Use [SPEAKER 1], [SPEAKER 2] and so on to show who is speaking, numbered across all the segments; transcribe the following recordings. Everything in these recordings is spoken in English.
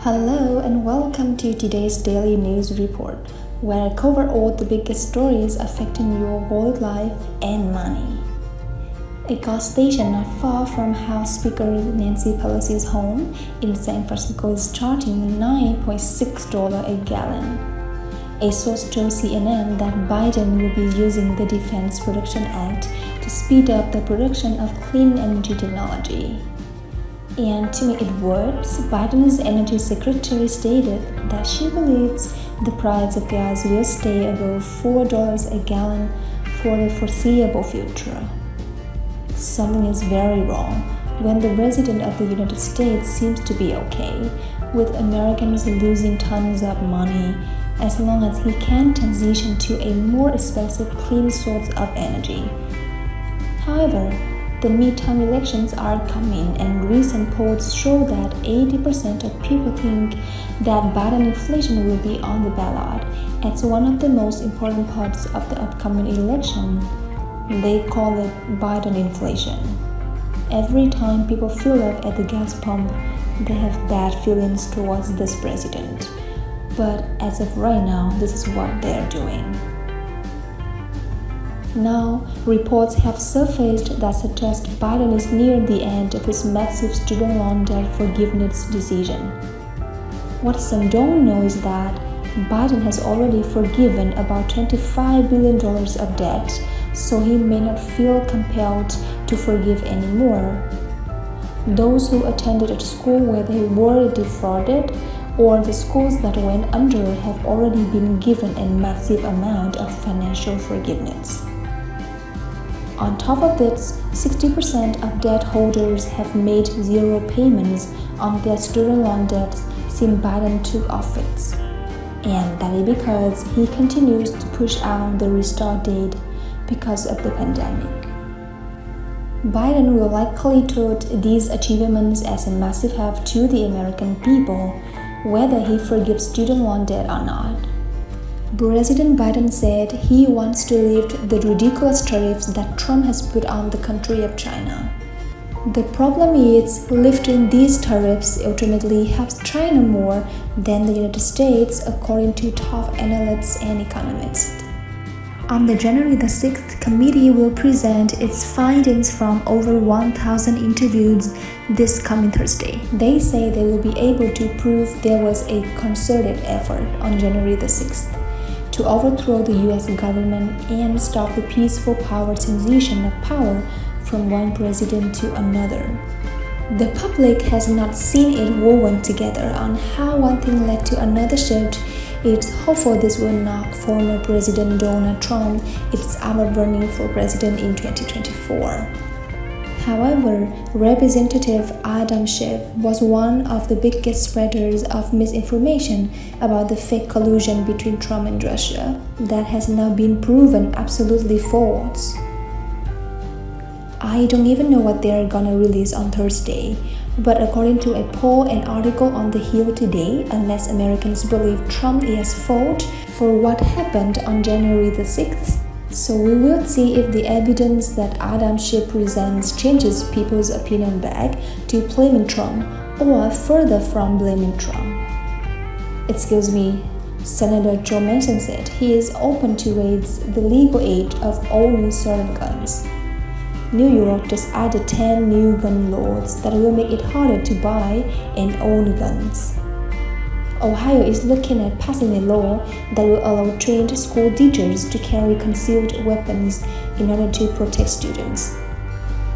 [SPEAKER 1] Hello and welcome to today's daily news report, where I cover all the biggest stories affecting your world life and money. A gas station not far from House Speaker Nancy Pelosi's home in San Francisco is charging $9.6 a gallon. A source told CNN that Biden will be using the Defense Production Act to speed up the production of clean energy technology. And to make it worse, Biden's energy secretary stated that she believes the price of gas will stay above $4 a gallon for the foreseeable future. Something is very wrong when the president of the United States seems to be okay with Americans losing tons of money as long as he can transition to a more expensive clean source of energy. However, the midterm elections are coming, and recent polls show that 80% of people think that Biden inflation will be on the ballot as one of the most important parts of the upcoming election. They call it Biden inflation. Every time people fill up at the gas pump, they have bad feelings towards this president. But as of right now, this is what they're doing. Now, reports have surfaced that suggest Biden is near the end of his massive student loan debt forgiveness decision. What some don't know is that Biden has already forgiven about $25 billion of debt, so he may not feel compelled to forgive anymore. Those who attended a school where they were defrauded or the schools that went under have already been given a massive amount of financial forgiveness. On top of this, 60% of debt holders have made zero payments on their student loan debts since Biden took office. And that is because he continues to push out the restart date because of the pandemic. Biden will likely tout these achievements as a massive help to the American people, whether he forgives student loan debt or not. President Biden said he wants to lift the ridiculous tariffs that Trump has put on the country of China. The problem is, lifting these tariffs ultimately helps China more than the United States, according to top analysts and economists. On the January the 6th, committee will present its findings from over 1,000 interviews this coming Thursday. They say they will be able to prove there was a concerted effort on January the 6th to overthrow the U.S. government and stop the peaceful power transition of power from one president to another. The public has not seen it woven together on how one thing led to another shift. It's hopeful this will knock former President Donald Trump out of running for president in 2024. However, Representative Adam Schiff was one of the biggest spreaders of misinformation about the fake collusion between Trump and Russia that has now been proven absolutely false. I don't even know what they're gonna release on Thursday, but according to a poll and article on The Hill today, unless Americans believe Trump is fault for what happened on January the 6th, so we will see if the evidence that Adam Schiff presents changes people's opinion back to blaming Trump or further from blaming Trump. Excuse me, Senator Joe Manchin said he is open to raise the legal age of owning certain guns. New York just added 10 new gun laws that will make it harder to buy and own guns. Ohio is looking at passing a law that will allow trained school teachers to carry concealed weapons in order to protect students.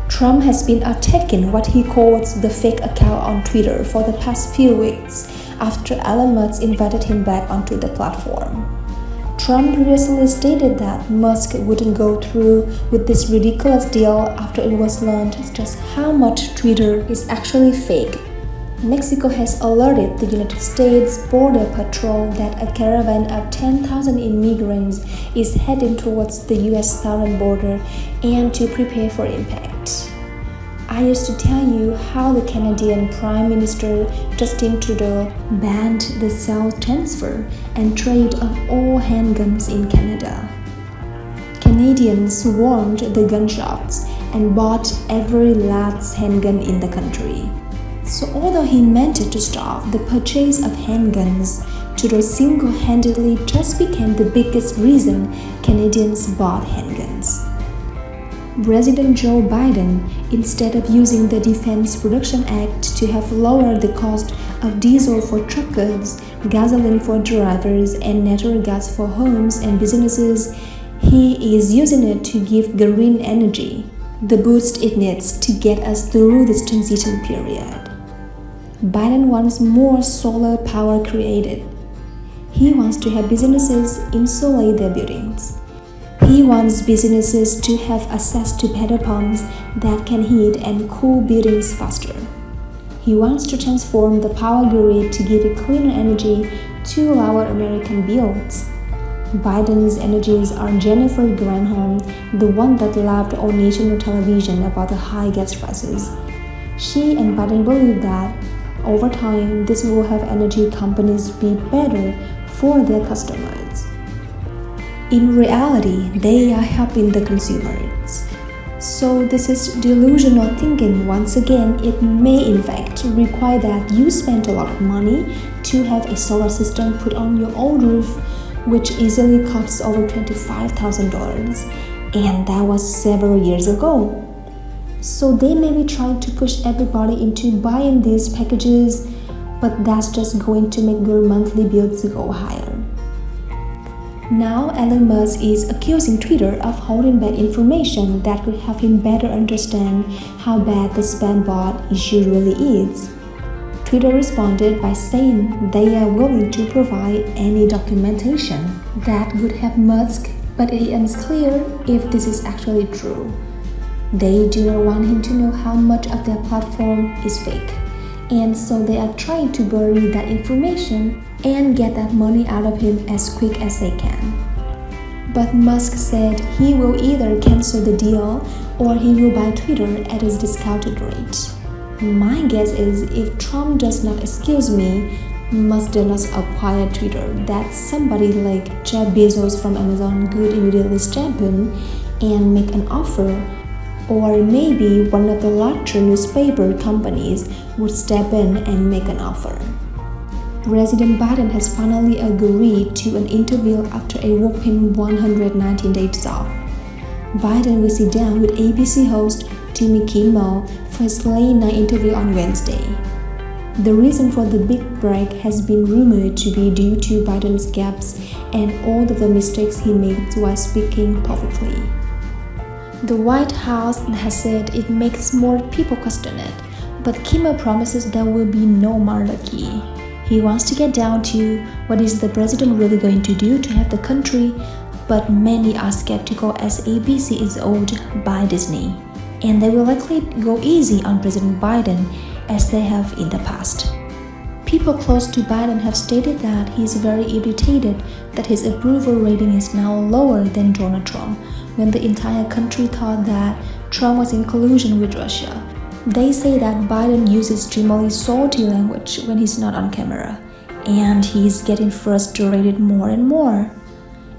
[SPEAKER 1] Trump has been attacking what he calls the fake account on Twitter for the past few weeks after Elon Musk invited him back onto the platform. Trump previously stated that Musk wouldn't go through with this ridiculous deal after it was learned just how much Twitter is actually fake. Mexico has alerted the United States Border Patrol that a caravan of 10,000 immigrants is heading towards the U.S. southern border and to prepare for impact. I used to tell you how the Canadian Prime Minister Justin Trudeau banned the sale, transfer, and trade of all handguns in Canada. Canadians swarmed the gun shops and bought every last handgun in the country. So although he meant to stop the purchase of handguns, Trudeau single-handedly just became the biggest reason Canadians bought handguns. President Joe Biden, instead of using the Defense Production Act to have lowered the cost of diesel for truckers, gasoline for drivers, and natural gas for homes and businesses, he is using it to give green energy the boost it needs to get us through this transition period. Biden wants more solar power created. He wants to have businesses insulate their buildings. He wants businesses to have access to petrol pumps that can heat and cool buildings faster. He wants to transform the power grid to give it cleaner energy to our American bills. Biden's energies are Jennifer Granholm, the one that laughed on national television about the high gas prices. She and Biden believe that, over time, this will have energy companies be better for their customers. In reality, they are helping the consumers. So this is delusional thinking. Once again, it may in fact require that you spend a lot of money to have a solar system put on your own roof, which easily costs over $25,000, and that was several years ago. So they may be trying to push everybody into buying these packages, but that's just going to make your monthly bills go higher. Now Elon Musk is accusing Twitter of holding back information that could help him better understand how bad the spam bot issue really is. Twitter responded by saying they are willing to provide any documentation that would help Musk, but it is unclear if this is actually true. They do not want him to know how much of their platform is fake, and so they are trying to bury that information and get that money out of him as quick as they can. But Musk said he will either cancel the deal or he will buy Twitter at his discounted rate. My guess is if Trump does not excuse me, Musk does not acquire Twitter, that somebody like Jeff Bezos from Amazon could immediately step in and make an offer, or maybe one of the larger newspaper companies would step in and make an offer. President Biden has finally agreed to an interview after a whopping 119 days off. Biden will sit down with ABC host Jimmy Kimmel for his late-night interview on Wednesday. The reason for the big break has been rumored to be due to Biden's gaps and all of the mistakes he made while speaking publicly. The White House has said it makes more people question it, but Kimmel promises there will be no monarchy. He wants to get down to what is the president really going to do to help the country, but many are skeptical as ABC is owned by Disney, and they will likely go easy on President Biden as they have in the past. People close to Biden have stated that he is very irritated that his approval rating is now lower than Donald Trump, when the entire country thought that Trump was in collusion with Russia. They say that Biden uses extremely salty language when he's not on camera, and he's getting frustrated more and more.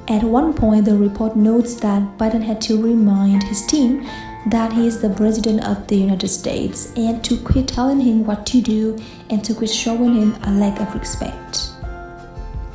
[SPEAKER 1] At one point, the report notes that Biden had to remind his team that he is the president of the United States and to quit telling him what to do and to quit showing him a lack of respect.